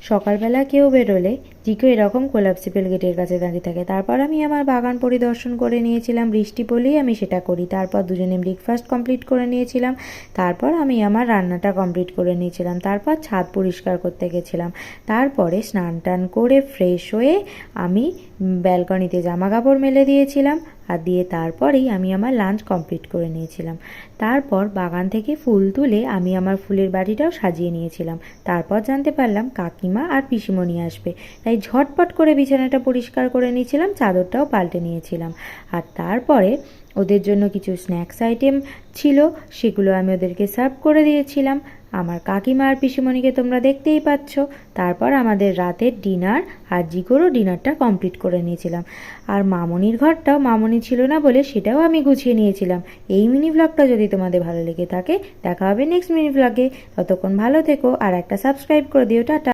সকালবেলা কেউ বেরোলে জিকো এরকম কোলাপসিবল গেটের কাছে দাঁড়িয়ে থাকে। তারপর আমি আমার বাগান পরিদর্শন করে নিয়েছিলাম, বৃষ্টি পড়লেই আমি সেটা করি। তারপর দুজনে ব্রেকফাস্ট কমপ্লিট করে নিয়েছিলাম। তারপর আমি আমার রান্নাটা কমপ্লিট করে নিয়েছিলাম। তারপর ছাদ পরিষ্কার করতে গেছিলাম। তারপরে স্নান টান করে ফ্রেশ হয়ে আমি ব্যালকনিতে জামা কাপড় মেলে দিয়েছিলাম, আর দিয়ে তারপরেই আমি আমার লাঞ্চ কমপ্লিট করে নিয়েছিলাম। তারপর বাগান থেকে ফুল তুলে আমি আমার ফুলের বাড়িটাও সাজিয়ে নিয়েছিলাম। তারপর জানতে পারলাম কাকিমা আর পিসিমণি আসবে, তাই ঝটপট করে বিছানাটা পরিষ্কার করে নিয়েছিলাম, চাদরটাও পাল্টে নিয়েছিলাম। আর তারপরে ওদের জন্য কিছু স্ন্যাক্স আইটেম ছিল, সেগুলো আমি ওদেরকে সার্ভ করে দিয়েছিলাম। আমার কাকিমা আর পিসিমণিকে তোমরা দেখতেই পাচ্ছ। তারপর আমাদের রাতের ডিনার আর জিকোরও ডিনারটা কমপ্লিট করে নিয়েছিলাম। আর মামনির ঘরটাও মামনি ছিল না বলে সেটাও আমি গুছিয়ে নিয়েছিলাম। এই মিনি ব্লগটা যদি তোমাদের ভালো লেগে থাকে, দেখা হবে নেক্সট মিনি ব্লগে। ততক্ষণ ভালো থেকো আর একটা সাবস্ক্রাইব করে দিও। টাটা।